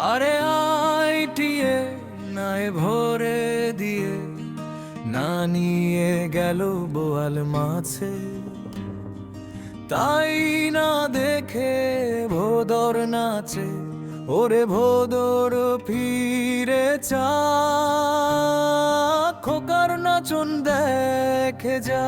আরে আইটিয়ে নাই ভরে দিয়ে না নিয়ে গেল বোয়াল মাছে, তাই না দেখে ভোদর নাচে, ওরে ভোদর ফিরে চা, খোকার নাচন দেখে যা।